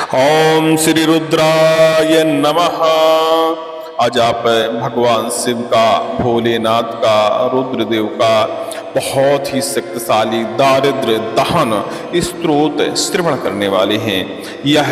ओम श्री रुद्राय नमः। आज आप भगवान शिव का, भोलेनाथ का, रुद्रदेव का बहुत ही शक्तिशाली दारिद्र्य दहन स्त्रोत श्रवण करने वाले हैं। यह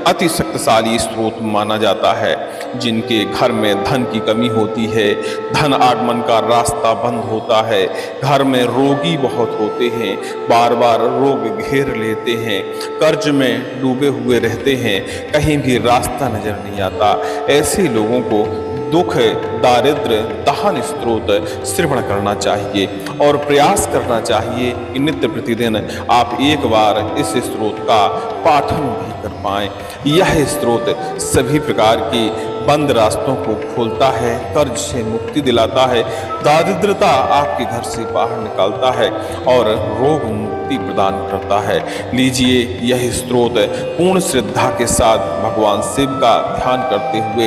अति शक्तिशाली स्त्रोत माना जाता है। जिनके घर में धन की कमी होती है, धन आगमन का रास्ता बंद होता है, घर में रोगी बहुत होते हैं, बार बार रोग घेर लेते हैं, कर्ज में डूबे हुए रहते हैं, कहीं भी रास्ता नजर नहीं आता, ऐसे लोगों को दुख दारिद्र्य दहन स्त्रोत श्रवण करना चाहिए और प्रयास करना चाहिए कि नित्य प्रतिदिन आप एक बार इस स्त्रोत का पाठन भी कर पाएं। यह स्त्रोत सभी प्रकार की बंद रास्तों को खोलता है, कर्ज से मुक्ति दिलाता है, दारिद्रता आपके घर से बाहर निकालता है और रोग मुक्ति प्रदान करता है। लीजिए यह स्त्रोत पूर्ण श्रद्धा के साथ भगवान शिव का ध्यान करते हुए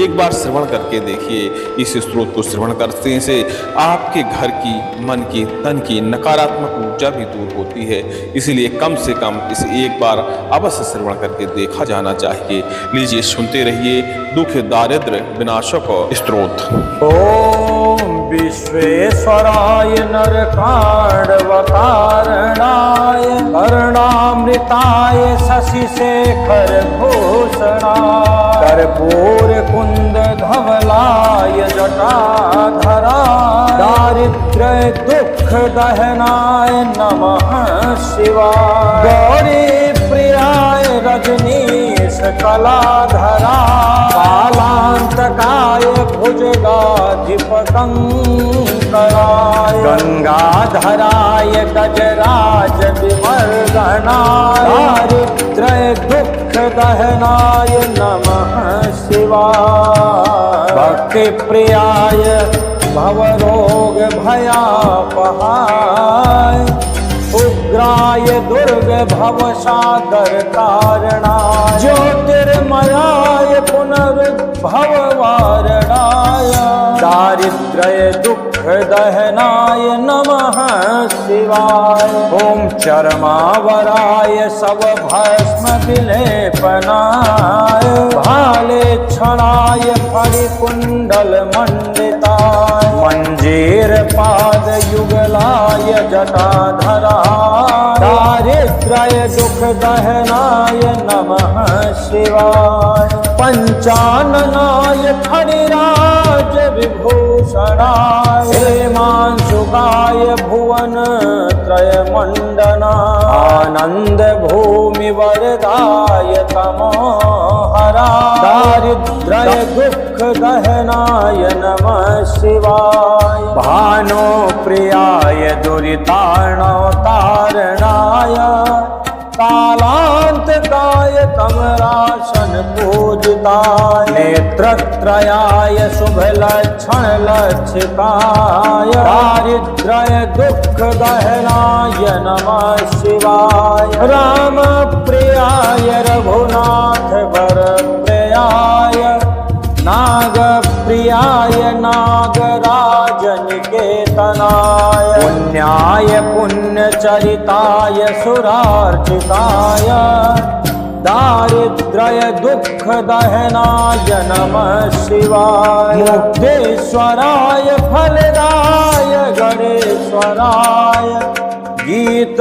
एक बार श्रवण करके देखिए। इस स्त्रोत को श्रवण करने से आपके घर की, मन की, तन की नकारात्मक ऊर्जा भी दूर होती है। इसलिए कम से कम इसे एक बार अवश्य श्रवण करके देखा जाना चाहिए। लीजिए सुनते रहिए दुख दारिद्र्य विनाशक स्त्रोत। ओम विश्वेश्वराय नरकाण्डवकारणाय करुणामृताय शशिशेखर भूषणाय कर्पूर कुंद धवलाय जटाधराय दारिद्र्य दुख दहनाय नमः शिवाय गौरी प्रियाय रजनीश कलाधराय कालांतकाय भुजगाधिपकंकराय गंगाधराय गजराज विवर्धनाय दारिद्र्य दुख दहनाय नमः शिवाय भक्ति प्रियाय भवरोग भयापहाय उग्राय दुर्ग भवसागर कारणाय ज्योतिर्मयाय पुनरुद्भव वारणाय दारिद्र्य दुख दहनाय नमः शिवाय ओम चर्मावराय सब भस्म विलेपनाय भाले क्षणाय फणिकुंडल मंडिताय मंजीर पाद युगलाय जटाधराय दारिद्र्य दुख दहनाय नमः शिवाय पंचाननाय फणिराज विभूषणाय हेमांशुकाय भुवन त्रय मंडनाय आनंद भूमि वरदाय तमोहरा दारिद्र्य दुख दहनाय नमः शिवाय भानो प्रियाय दुरितार्णवतारणाय कालांतकाय कमरासन पूजिताय नेत्रत्रयाय शुभ लक्षण लक्षिताय दारिद्र्य दुख दहनाय नमः शिवाय राम प्रियाय रघुनाथ वर प्रियाय नाग प्रियाय नागराज निकेतनाय पुण्याय पुण्यचरिताय सुरार्चिताय दारिद्र्य दुख दहनाय नमः शिवाय मुक्तेश्वराय फलदाय गणेश्वराय गीत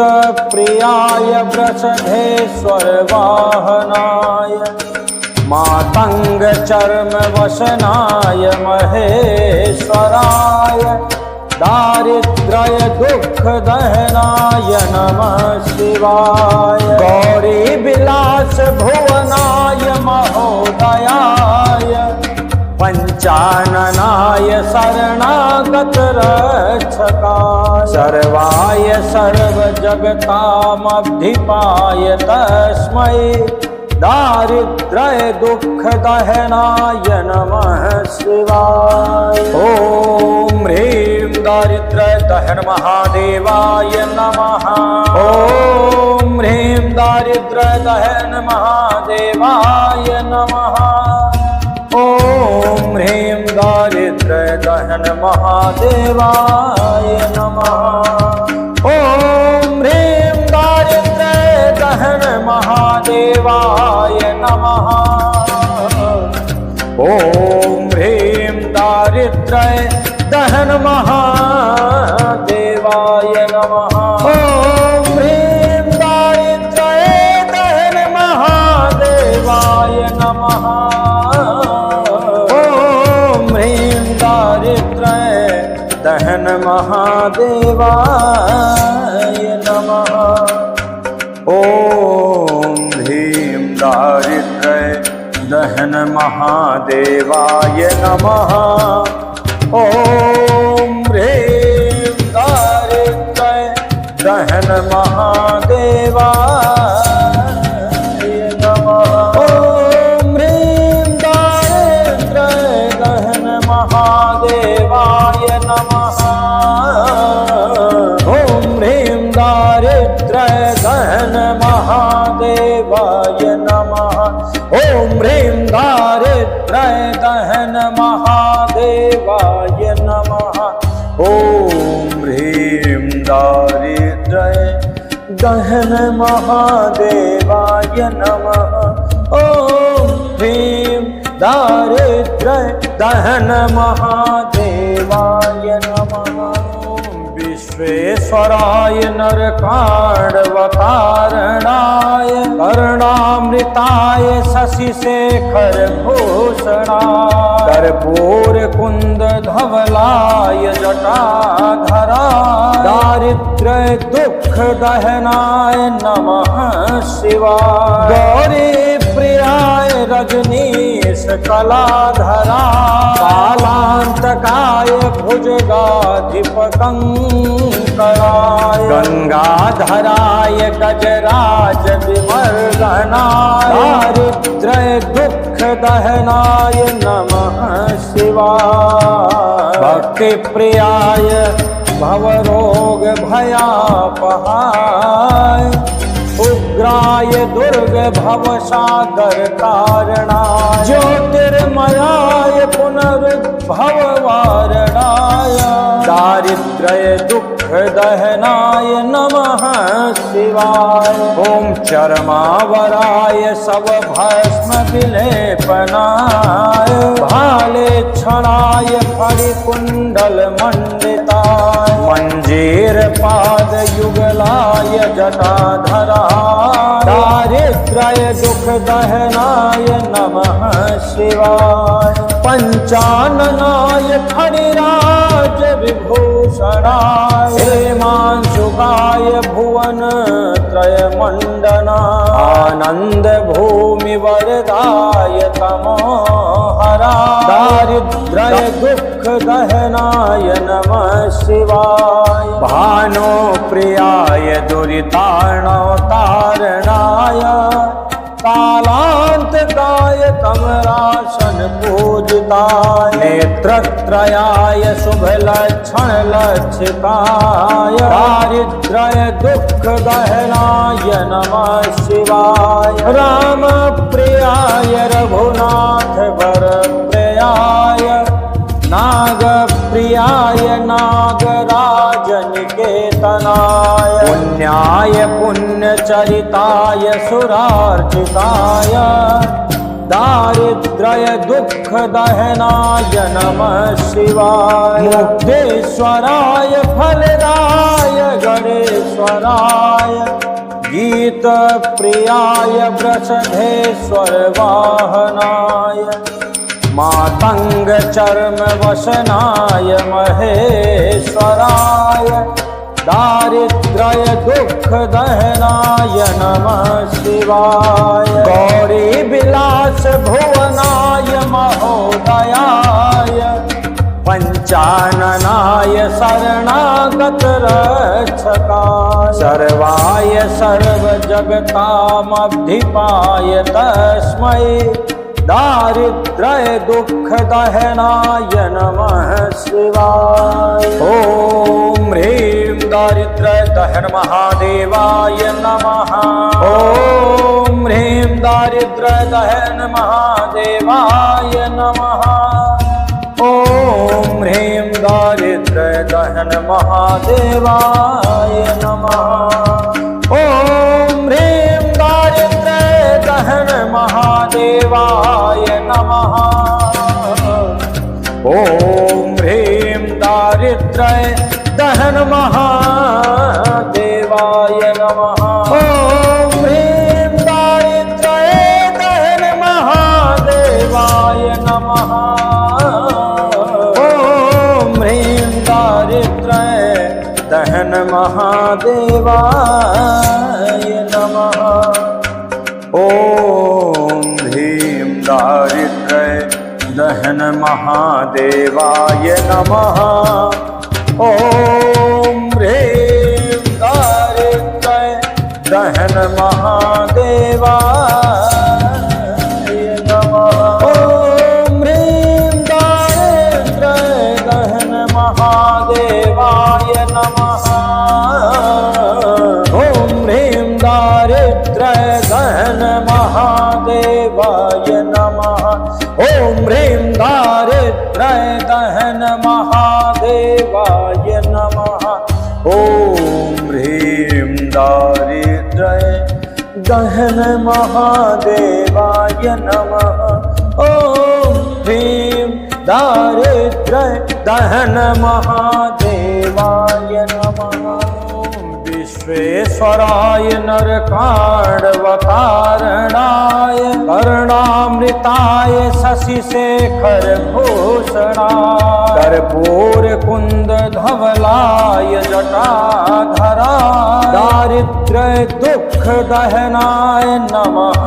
प्रियाय वृषधेश्वर वाहनाय मातंग चर्म वसनाय महेश्वराय दारिद्र्य दुख दहनाय नमः शिवाय गौरी विलास भुवनाय महोदयाय पंचाननाय शरणागत रक्षकाय सर्वाय सर्व जगतामधिपाय तस्मै दारिद्र्य दुख दहनाय नमः शिवाय ओम ह्रीं दारिद्र्य दहन महादेवाय नमः ओम ह्रीं दारिद्र्य दहन महादेवाय नमः ओम ह्रीं दारिद्र्य दहन महादेवाय नमः ओम ह्रीं दारिद्र्य दहन महादेवाय नमः। ॐ ह्रीं दारिद्र्य दहन महादेवाय नमः। ॐ ह्रीं दारिद्र्य दहन महादेवाय नमः। ॐ ह्रीं दारिद्र्य दहन महादेवाय नमः। ॐ ह्रीं दारिद्र्य दहन महादेवाय नमः। ॐ ह्रीं दारिद्र्य दहन महादेवाय नमः। ॐ ह्रीं दारिद्र्य दहन महादेवाय नमः। ॐ ह्रीं दारिद्र्य दहन महादेवाय नमः। ॐ ह्रीं दारिद्र्य दहन महादेवाय नमः। ॐ ह्रीं दारिद्र्य दहन महादेवाय नमः। ॐ ह्रीं दारिद्र्य दहन महादेवाय नमः। विश्वेश्वराय नरकाण्डवकारणाय करुणामृताय शशिशेखर भूषणाय कर्पूर कुंद धवलाय जटाधराय दारिद्र्य दुख दहनाय नमः शिवाय। गौरी प्रियाय रजनीश कलाधराय कालांतकाय भुजगाधिपकंकराय गंगाधराय गजराज विमर्दनाय दारिद्र्य दुख दहनाय नमः शिवाय। भक्ति प्रियाय भवरोग भयापहाय उग्राय दुर्ग भवसागर कारणाय ज्योतिर्मयाय पुनरुद्भव वारणाय दारिद्र्य दुख दहनाय नमः शिवाय। ॐ चर्मावराय शव भस्म विलेपनाय भाले क्षणाय फणिकुण्डल मंडिताय मंजीर पाद युगलाय जटाधराय दारिद्र्य दुख दहनाय नमः शिवाय। पंचाननाय फणिराज विभूषणाय हेमांशुकाय भुवन त्रय मंडनाय आनंद भूमि वरदाय तमोहराय दारिद्र्य दुख दहनाय नमः शिवाय। भानो प्रियाय दुरितार्णवतारणाय कालांतकाय कमलासन पूजिताय नेत्रत्रयाय शुभ लक्षण लक्षिताय दारिद्र्य दुख दहनाय नमः शिवाय। राम प्रियाय रघुनाथ वर प्रियाय नाग प्रियाय नागराज निकेतनाय पुण्याय पुण्यचरिताय सुरार्चिताय दारिद्र्य दुख दहनाय नमः शिवाय। मुक्तेश्वराय फलदाय गणेश्वराय गीत प्रियाय वृषधेश्वर वाहनाय मातंग चर्म वसनाय महेश्वराय दारिद्र्य दुख दहनाय नमः शिवाय। गौरी विलास भुवनाय महोदयाय पंचाननाय शरणागत रक्षकाय सर्वाय सर्व जगतामधिपाय तस्मै दारिद्र्य दुख दहनाय नमः शिवाय। ॐ ह्रीं दारिद्र्य दहन महादेवाय नमः। ॐ ह्रीं दारिद्र्य दहन महादेवाय नमः। ॐ ह्रीं दारिद्र्य दहन महादेवाय नमः। ॐ ह्रीं दारिद्र्य दहन महादेवाय ॐ ह्रीं दारिद्र्य दहन महादेवाय नमः। ॐ ह्रीं दारिद्र्य दहन महादेवाय नमः। ॐ ह्रीं दारिद्र्य दहन महादेवाय नमः। ॐ ह्रीं दारिद्र्य दहन महादेवाय नमः। ॐ ह्रीं दारिद्र्य दहन महादेवाय नमः। ॐ ह्रीं दारिद्र्य दहन महादेवाय नमः। ॐ ह्रीं दारिद्र्य दहन महादेवाय नमः। ॐ ह्रीं दारिद्र्य दहन महादेवाय नमः। ॐ ह्रीं दारिद्र्य दहन महादेवाय नमः। ॐ ह्रीं दारिद्र्य दहन महादेवाय नमः। विश्वेश्वराय नरकाण्डवकारणाय करुणामृताय शशिशेखर भूषणाय कर्पूर कुंद धवलाय जटाधराय दारिद्र्य दुख दहनाय नमः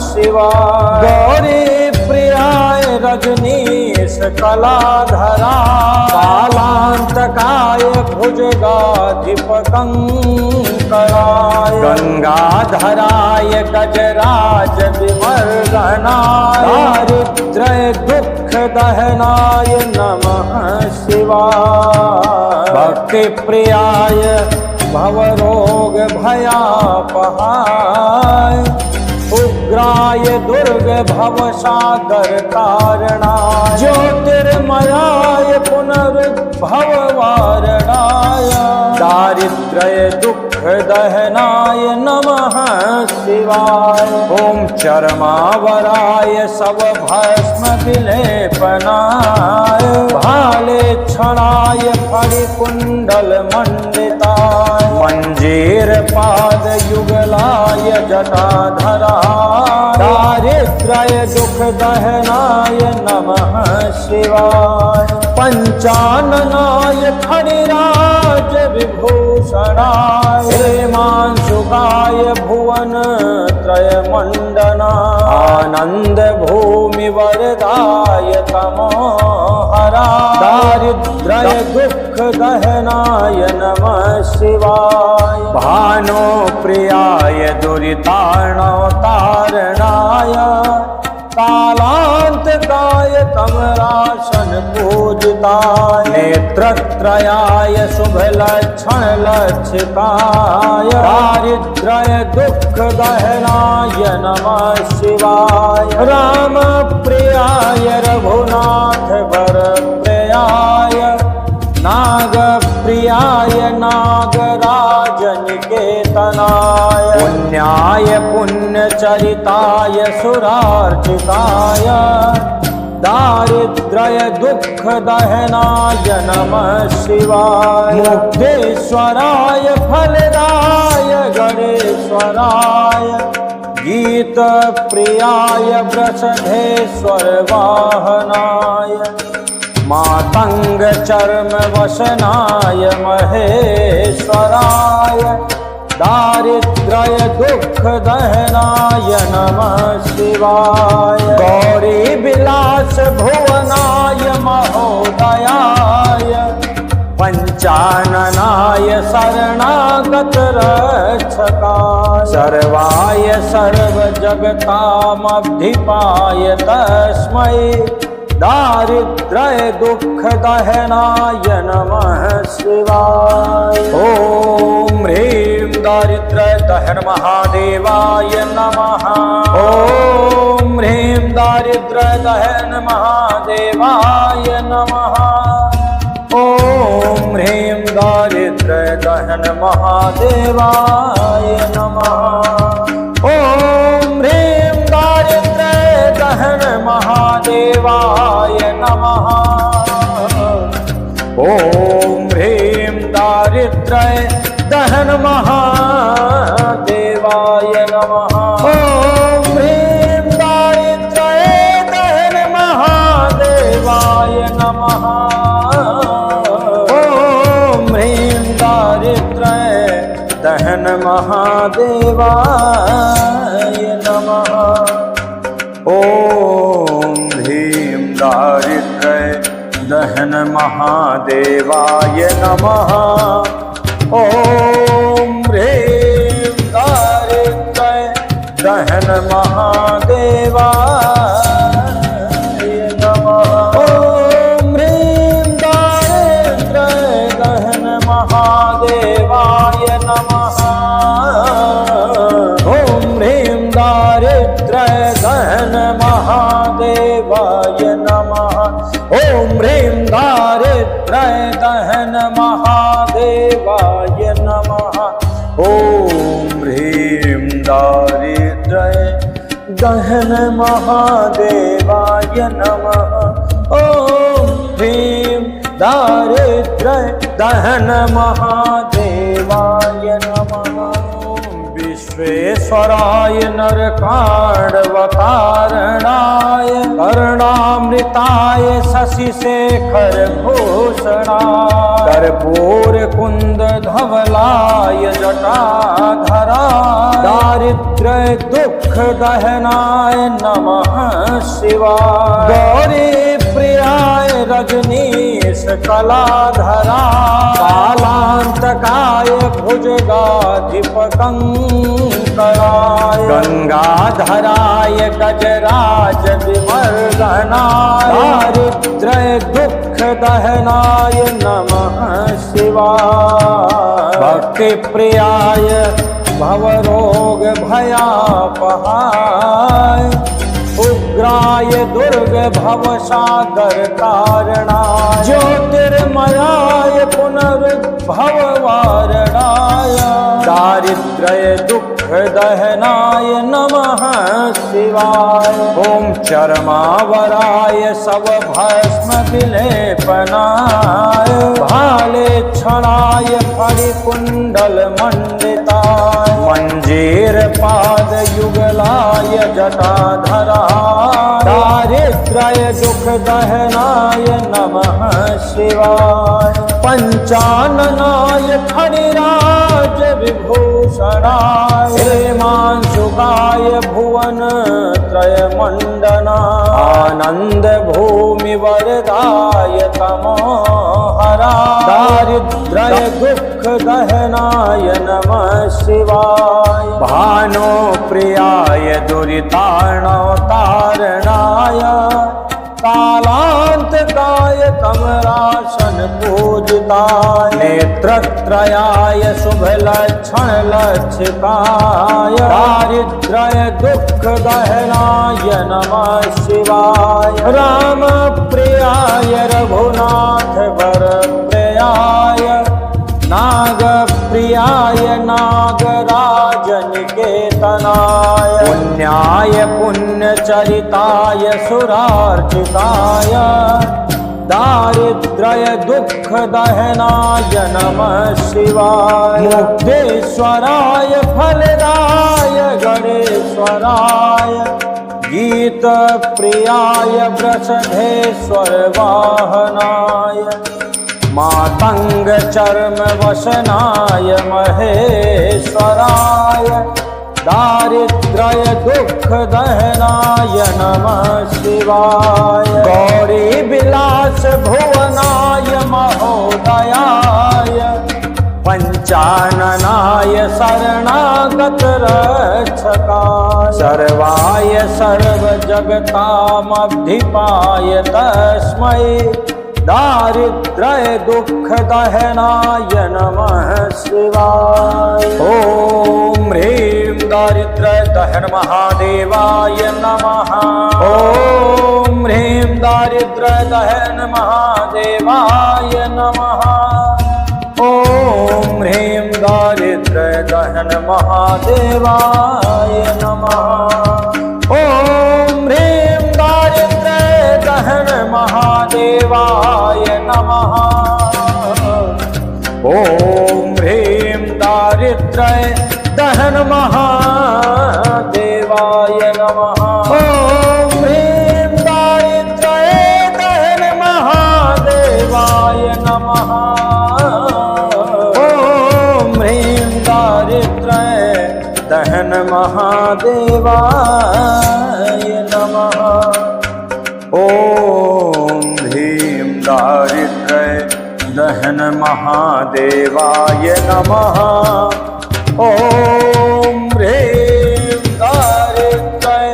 शिवाय गौरी प्रियाय रजनीश कलाधराय कालांतकाय भुजगाधिपकंकराय गंगाधराय गजराज विमर्दनाय दारिद्र्य दुख दहनाय नमः शिवाय भक्ति प्रियाय भवरोग भयापहाय उग्राय दुर्ग भवसागर कारणाय ज्योतिर्मयाय पुनरुद्भववारणाय दारिद्र्य दुख दहनाय नमः शिवाय ॐ चर्मावराय सब भस्म विलेपनाय भाले क्षणाय फणिकुण्डल मंडिताय मंजीर पाद युगलाय जटाधराय दारिद्र्य दुख दहनाय नमः शिवाय पंचाननाय फणिराज विभूषणाय हेमांशुकाय भुवन त्रय मंडनाय आनंद भूमि वरदाय तमोहराय दारिद्र्य दुख दहनाय नमः शिवाय भानो प्रियाय दुरितार्णवतारणाय कालांतकाय कमलासन पूजिताय नेत्रत्रयाय शुभ लक्षण लक्षिताय दारिद्र्य दुख दहनाय नमः शिवाय राम प्रियाय रघुनाथ वर प्रियाय नाग प्रियाय नागराज निकेतनाय पुण्याय पुण्यचरिताय सुरार्चिताय दारिद्र्य दुख दहनाय नमः शिवाय मुक्तेश्वराय फलदाय गणेश्वराय गीत प्रियाय वृषधेश्वर वाहनाय मातंग चर्म वसनाय महेश्वराय दारिद्र्य दुख दहनाय नमः शिवाय गौरी विलास भुवनाय महोदयाय पंचाननाय शरणागत रक्षकाय सर्वाय सर्व जगतामधिपाय तस्मै दारिद्र्य दुख दहनाय नमः शिवाय ॐ ह्रीं दारिद्र्य दहन महादेवाय नमः ॐ ह्रीं दारिद्र्य दहन महादेवाय नमः ॐ ह्रीं दारिद्र्य दहन महादेवाय नमः ॐ ह्रीं दारिद्र्य दहन महादेवाय नमः महादेवाय नमः। ॐ ह्रीं दारिद्र्य दहन महादेवाय नमः। ॐ ह्रीं दारिद्र्य दहन महादेवाय नमः। ॐ ह्रीं दारिद्र्य दहन महादेवाय नमः। ॐ ह्रीं दारिद्र्य दहन महादेवाय नमः। ॐ ह्रीं दारिद्र्य दहन महादेवाय नमः। ॐ ह्रीं दारिद्र्य दहन महादेवाय नमः। ॐ ह्रीं दारिद्र्य दहन महादेवाय नमः। ॐ ह्रीं दारिद्र्य दहन महादेवाय नमः। ॐ ह्रीं दारिद्र्य दहन महादेवाय नमः। विश्वेश्वराय नरकाण्डवकारणाय करुणामृताय शशिशेखर भूषणाय कर्पूर कुंद धवलाय जटाधराय दारिद्र्य दुख दहनाय नमः शिवाय। गौरी प्रियाय रजनीश कलाधराय कालांतकाय भुजगाधिपकंकराय गंगाधराय गजराज विमर्दनाय दारिद्र्य दुख दहनाय नमः शिवाय। भक्ति प्रियाय भवरोग भयापहाय उग्राय दुर्ग भवसागर कारणाय ज्योतिर्मयाय पुनर्भववारणाय दारिद्र्य दुख दहनाय नमः शिवाय। ॐ चर्मावराय सब भस्म विलेपनाय भाले क्षणाय फणिकुण्डल मंडिताय मंजीर पाद युगलाय जटाधराय दारिद्र्य दुख दहनाय नमः शिवाय। पंचाननाय फणिराज विभूषणाय हेमांशुकाय भुवन त्रय मंडनाय आनंद भूमि वरदाय तमोहराय दारिद्र्य दुख दहनाय नमः शिवाय। भानो प्रियाय दुरितार्णवतारणाय कालांतकाय कमलासन पूजिताय नेत्रत्रयाय शुभ लक्षण लक्षिताय दारिद्र्य दुख दहनाय नमः शिवाय। राम प्रियाय रघुनाथ वर प्रियाय नाग प्रियाय नागराज निकेतनाय पुण्याय पुण्यचरिताय सुरार्चिताय दारिद्र्य दुख दहनाय नमः शिवाय। मुक्तेश्वराय फलदाय गणेश्वराय गीत प्रियाय वृषधेश्वर वाहनाय मातंग चर्म वसनाय महेश्वराय दारिद्र्य दुख दहनाय नमः शिवाय। गौरी विलास भुवनाय महोदयाय पंचाननाय शरणागत रक्षकाय सर्वाय सर्व जगतामधिपाय तस्मै दारिद्र्य दुख दहनाय नमः शिवाय। ॐ ह्रीं दारिद्र्य दहन महादेवाय नमः। ॐ ह्रीं दारिद्र्य दहन महादेवाय नमः। ॐ ह्रीं दारिद्र्य दहन महादेवाय नमः। ॐ ह्रीं दारिद्र्य दहन महादेवाय नमः। ॐ ह्रीं दारिद्र्य नमः। ॐ ह्रीं दारिद्र्य दहन महादेवाय नमः। ॐ ह्रीं दारिद्र्य दहन महादेवाय नमः। ॐ ह्रीं दारिद्र्य दहन महादेवाय नमः। ॐ ह्रीं दारिद्र्य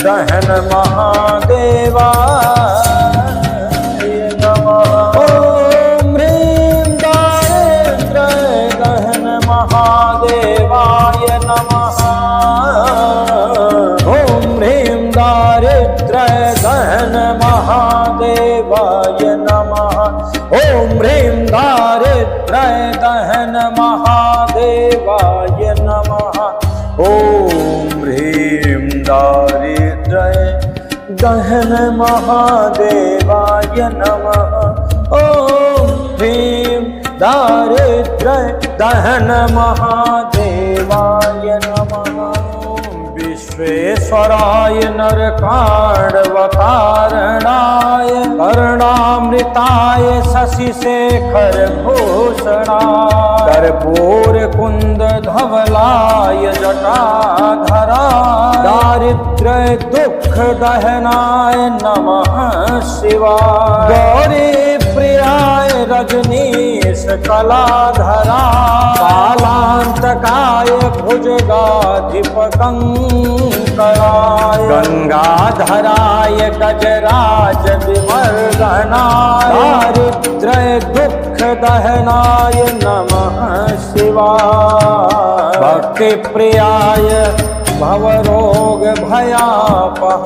दहन महादेवाय नमः। ॐ ह्रीं दारिद्र्य दहन महादेवाय नमः। ॐ ह्रीं दारिद्र्य दहन महादेवाय नमः। ॐ ह्रीं दारिद्र्य दहन महादेवाय नमः। ॐ ह्रीं दारिद्र्य दहन महादेवाय नमः। ॐ ह्रीं दारिद्र्य दहन महादेवाय नमः। विश्वेश्वराय नरकाण्डवकारणाय कर्णामृताय शशिशेखर भूषणाय कर्पूर कुंद धवलाय जटाधराय दारिद्र्य दुख दहनाय नमः शिवाय। गौरी प्रियाय रजनीश कलाधराय कालांतकाय भुजगाधिपकंकराय गंगाधराय गजराज विमर्दनाय दारिद्र्य दुख दहनाय नमः शिवाय। भक्ति प्रियाय भवरोग भयापहाय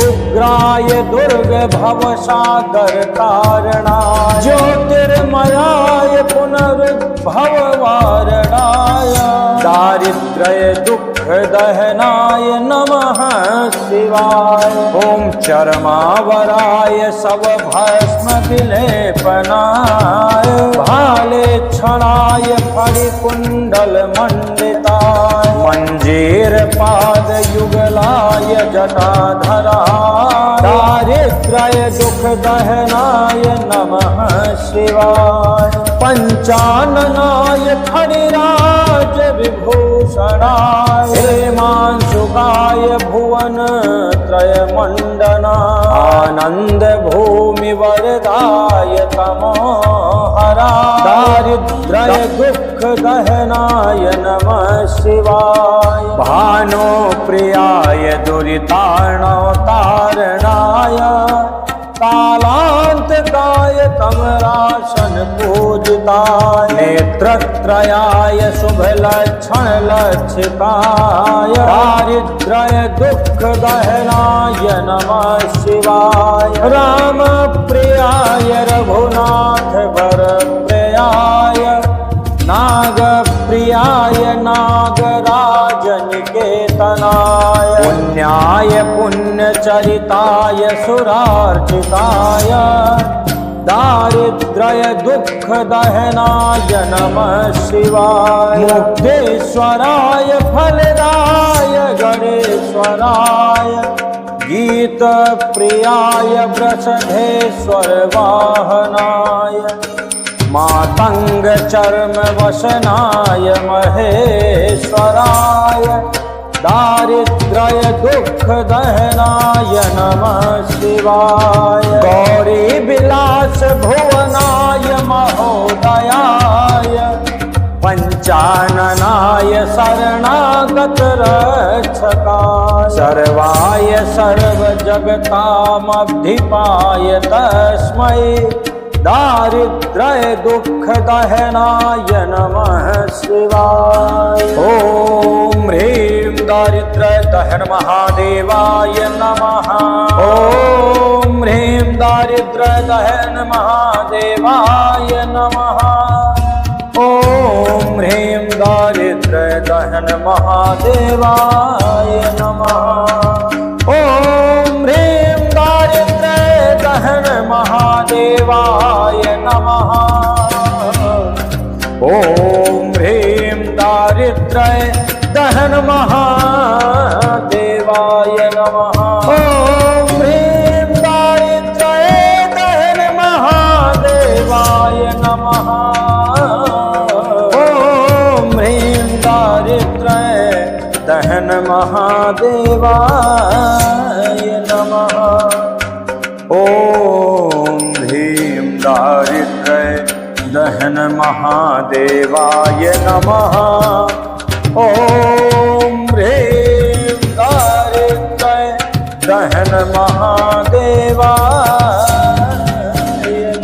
उग्राय दुर्ग भवसागर कारणाय ज्योतिर्मयाय पुनर्भव वारणाय दारिद्र्य दुख दहनाय नमः शिवाय। ॐ चर्मावराय सब भस्म विलेपनाय भाले क्षणाय फणिकुण्डल मंडिताय मंजीर पाद युगलाय जटाधराय दारिद्र्य दुख दहनाय नमः शिवाय। पंचाननाय फणिराज विभूषणाय हेमांशुकाय भुवन त्रय मंडनाय आनंद भूमि वरदाय तमोहराय दारिद्र्य दुख दहनाय नमः शिवाय। भानो प्रियाय दुरितार्णवतारणाय कालांतकाय कमलासन पूजिताय नेत्रत्रयाय शुभ लक्षण लक्षिताय दारिद्र्य दुख दहनाय नमः शिवाय। राम प्रियाय रघुनाथ वर प्रियाय नाग प्रियाय नागराज निकेतनाय पुण्याय पुण्यचरिताय सुरार्चिताय दारिद्र्य दुख दहनाय नमः शिवाय। मुक्तेश्वराय फलदाय गणेश्वराय गीत प्रियाय वृषधेश्वर वाहनाय मातंग चर्म वसनाय महेश्वराय दारिद्र्य दुख दहनाय नमः शिवाय। गौरी विलास भुवनाय महोदयाय पंचाननाय शरणागत रक्षकाय सर्वाय सर्व जगतामधिपाय तस्मै दारिद्र्य दुख दहनाय नमः शिवाय। ॐ ह्रीं दारिद्र्य दहन महादेवाय नमः। ॐ ह्रीं दारिद्र्य दहन महादेवाय नमः। ॐ ह्रीं दारिद्र्य दहन महादेवाय नमः। ॐ ह्रीं दारिद्र्य दहन महादेवाय नमः। ॐ ह्रीं दारिद्र्य दहन महादेवाय महादेवाय नमः। ॐ ह्रीं दारिद्र्य दहन महादेवाय नमः। ॐ ह्रीं दारिद्र्य दहन महादेवाय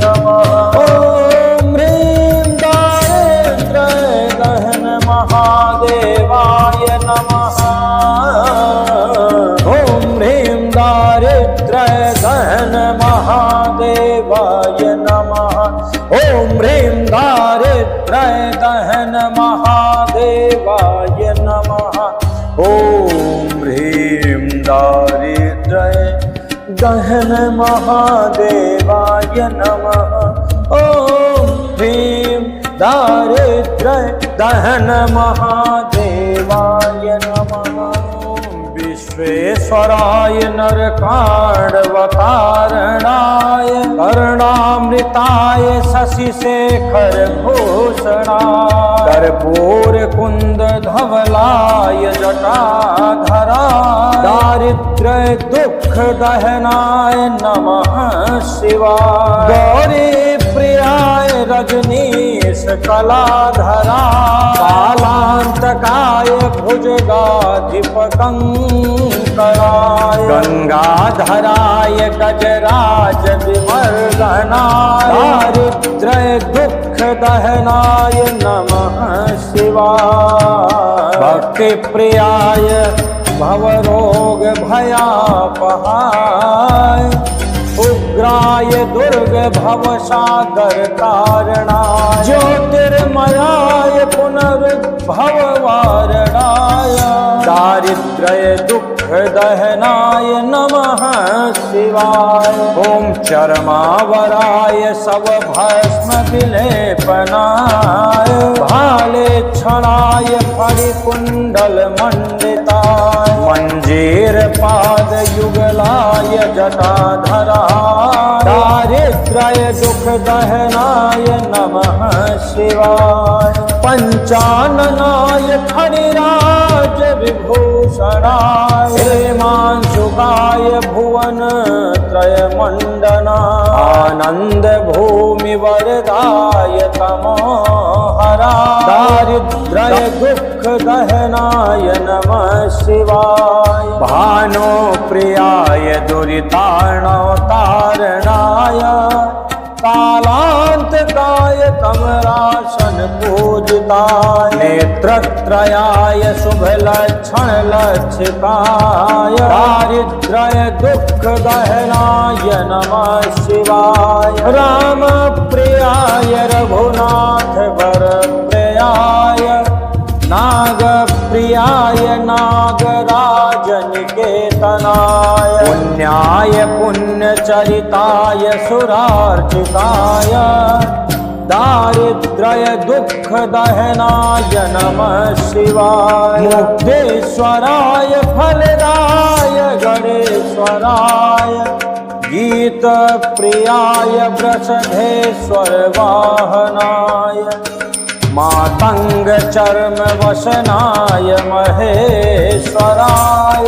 नमः। ॐ ह्रीं दारिद्र्य दहन महादेवाय नमः। ॐ ह्रीं दारिद्र्य दहन महादेवाय नमः। ॐ ह्रीं दारिद्र्य दहन महादेवाय नमः। ॐ ह्रीं दारिद्र्य दहन महादेवाय नमः। ॐ ह्रीं दारिद्र्य दहन महादेवाय नमः। विश्वेश्वराय नरकाण्डवकारणाय करुणामृताय शशिशेखर भूषणाय कर्पूर कुंद धवलाय जटाधराय दारिद्र्य दुख दहनाय नमः शिवाय। गौरी प्रियाय रजनीश कलाधराय कालांतकाय भुजगाधिपकंकराय गंगाधराय गजराज विमर्दनाय दारिद्र्य दुख दहनाय नमः शिवाय। भक्ति प्रियाय भवरोग भयापहाय उग्राय दुर्ग भवसागर कारणाय ज्योतिर्मयाय पुनर्भववारणाय दारिद्र्य दुख दहनाय नमः शिवाय। ॐ चर्मावराय शवभस्म विलेपनाय भाले क्षणाय फणिकुण्डल मंडिताय मंजीर पाद युगलाय जटाधराय दारिद्र्य दुख दहनाय नमः शिवाय। पंचाननाय फणिराज विभूषणाय हेमांशुकाय भुवन त्रय मंडनाय आनंद भूमि वरदाय तमोहराय दारिद्र्य दुख दहनाय नमः शिवाय। भानो प्रियाय दुरितार्णवतारणाय कालांतकाय कमलासन पूजिताय नेत्रत्रयाय शुभ लक्षण लक्षिताय दारिद्र्य दुख दहनाय नमः शिवाय। राम प्रियाय रघुनाथ वर प्रियाय नाग प्रियाय नागराज निकेतनाय पुण्याय पुण्यचरिताय सुरार्चिताय दारिद्र्य दुख दहनाय नमः शिवाय। मुक्तेश्वराय फलदाय गणेश्वराय गीत प्रियाय वृषधेश्वर वाहनाय मातंग चर्म वसनाय महेश्वराय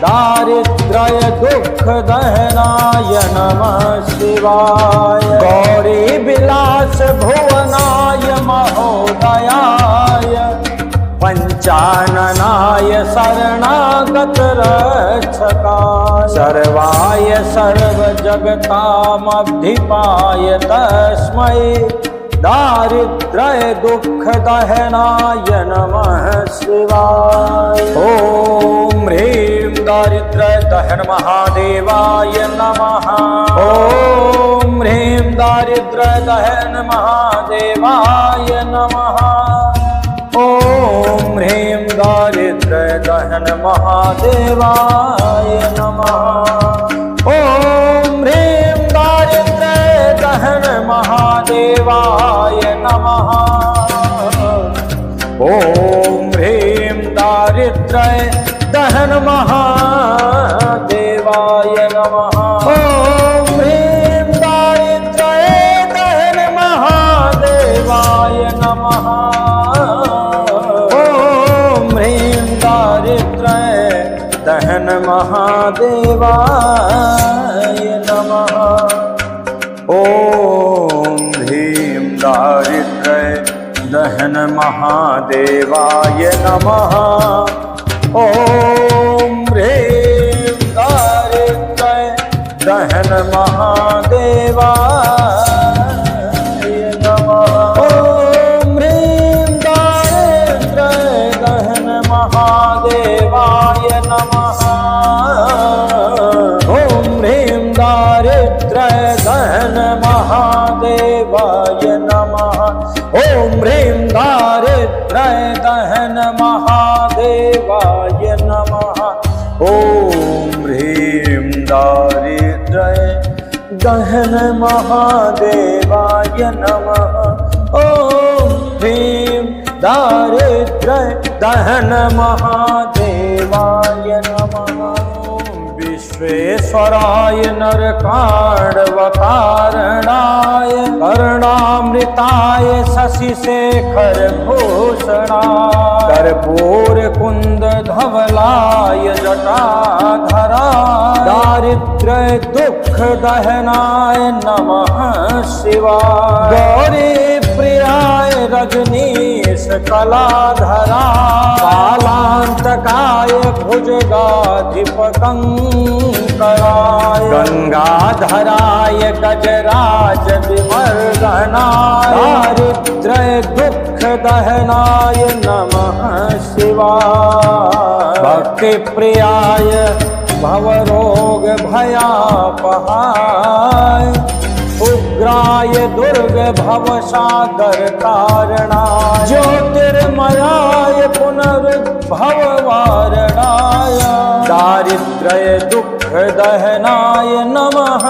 दारिद्र्य दुख दहनाय नमः शिवाय। गौरी विलास भुवनाय महोदयाय पंचाननाय शरणागत रक्षकाय सर्वाय सर्व जगतामधिपाय तस्मै दारिद्र्य दुख दहनाय नमः शिवाय। ॐ ह्रीं दारिद्र्य दहन महादेवाय नमः। ॐ ह्रीं दारिद्र्य दहन महादेवाय नमः। ॐ ह्रीं दारिद्र्य दहन महादेवाय नमः। ॐ ह्रीं दारिद्र्य दहन महादेवाय नमः। ॐ ह्रीं दारिद्र्य दहन महादेवाय नमः। ॐ ह्रीं दारिद्र्य दहन महादेवाय नमः। ॐ ह्रीं दारिद्र्य दहन महादेवाय नमः। ॐ ह्रीं दारिद्र्य दहन महादेवाय नमः। ॐ ह्रीं दारिद्र्य दहन महादेवाय नमः। ॐ ह्रीं दारिद्र्य दहन महादेवाय नमः। ॐ ह्रीं दारिद्र्य दहन महादेवाय नमः। ॐ ह्रीं दारिद्र्य दहन महादेवाय नमः। ॐ ह्रीं दारिद्र्य दहन महादेवाय नमः। ॐ ह्रीं दारिद्र्य दहन महादेवाय नमः। विश्वेश्वराय नरकाण्डवकारणाय कर्णामृताय शशिशेखर भूषणाय कर्पूर कुंद धवलाय जटाधराय दारिद्र्य दुख दहनाय नमः शिवाय। गौरी प्रियाय रजनीश कलाधराय कालांतकाय भुजगाधिपकंकराय गंगाधराय गजराज विवर्धनाय दारिद्र्य दुख दहनाय नमः शिवाय। भक्ति प्रियाय भवरोग भयापहाय उग्राय दुर्ग भवसागर कारणाय ज्योतिर्मयाय पुनर्भववारणाय दारिद्र्य दुख दहनाय नमः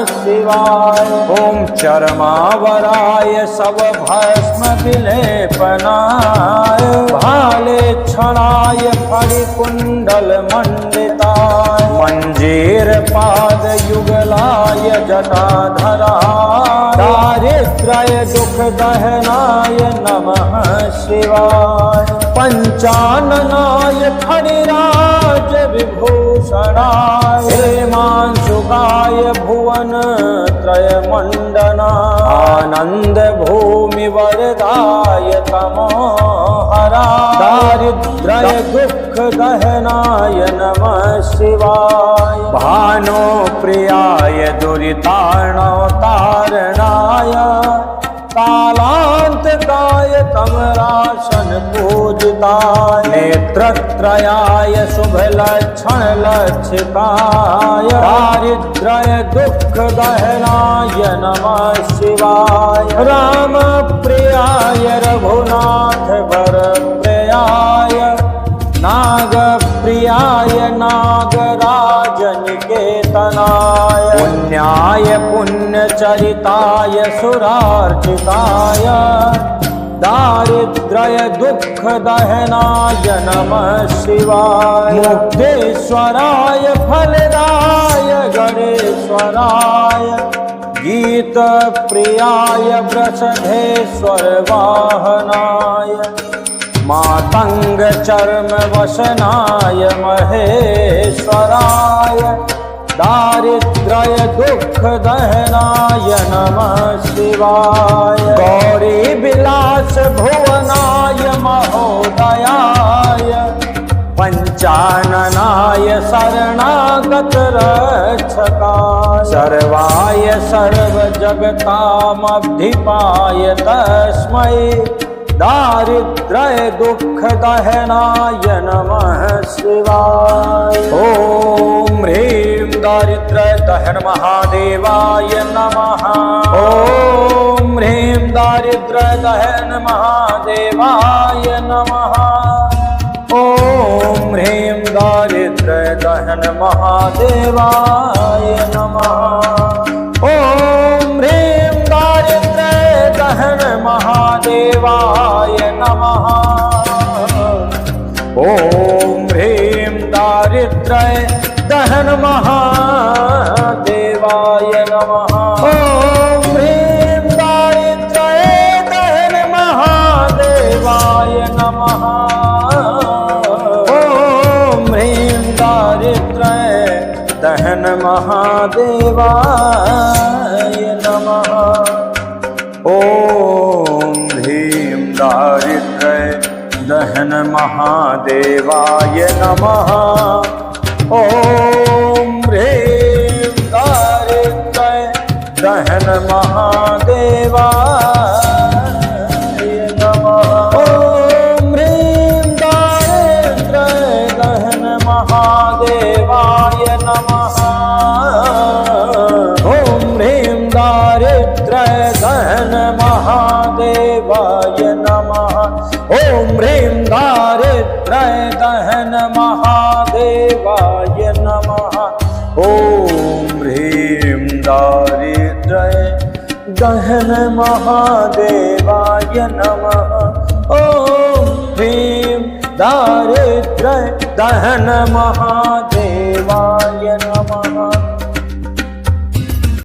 शिवाय। ॐ चर्मावराय सब भस्म विलेपनाय भाले क्षणाय फणिकुण्डल मंडिताय मंजीर पाद युगलाय जटाधराय दारिद्र्य दुख दहनाय नमः शिवाय। पंचाननाय फणिराज विभूषणाय हेमांशुकाय भुवन त्रय मंडनाय आनंद भूमि वरदाय तमोहराय दारिद्र्य दुख दहनाय नमः शिवाय। भानो प्रियाय दुरितार्णवतारणाय कालांतकाय कमलासन पूजिताय नेत्रत्रयाय शुभ लक्षण लक्षिताय दारिद्र्य दुख दहनाय नमः शिवाय। राम प्रियाय रघुनाथ वर प्रियाय नाग प्रियाय नागराज निकेतनाय पुण्याय पुण्यचरिताय सुरार्चिताय दारिद्र्य दुख दहनाय नमः शिवाय। मुक्तेश्वराय फलदाय गणेश्वराय गीत प्रियाय वृषधेश्वर वाहनाय मातंग चर्म वसनाय महेश्वराय दारिद्र्य दुख दहनाय नमः शिवाय। गौरी विलास भुवनाय महोदयाय पंचाननाय शरणागत रक्षकाय सर्वाय सर्व जगतामधिपाय तस्मै दारिद्र्य दुख दहनाय नमः शिवाय। ॐ ह्रीं दारिद्र्य दहन महादेवाय नमः। ॐ ह्रीं दारिद्र्य दहन महादेवाय नमः। ॐ ह्रीं दारिद्र्य दहन महादेवाय नमः। ॐ ह्रीं दारिद्र्य दहन महादेवाय नमः। ॐ ह्रीं दारिद्र्य दहन महादेवाय नमः। ॐ ह्रीं दारिद्र्य दहन महादेवाय नमः। ॐ ह्रीं दहन महादेवाय नमः। ॐ ह्रीं दारिद्र्य दहन महादेवाय नमः। ॐ ह्रीं दारिद्र्य दहन महादेवाय नमः। ॐ ह्रीं दारिद्र्य दहन महादेवाय नमः। ॐ ह्रीं दारिद्र्य दहन महादेवाय नमः। ॐ ह्रीं दारिद्र्य दहन महादेवाय नमः। ॐ ह्रीं दारिद्र्य दहन महादेवाय नमः। ॐ ह्रीं दारिद्र्य दहन महादेवाय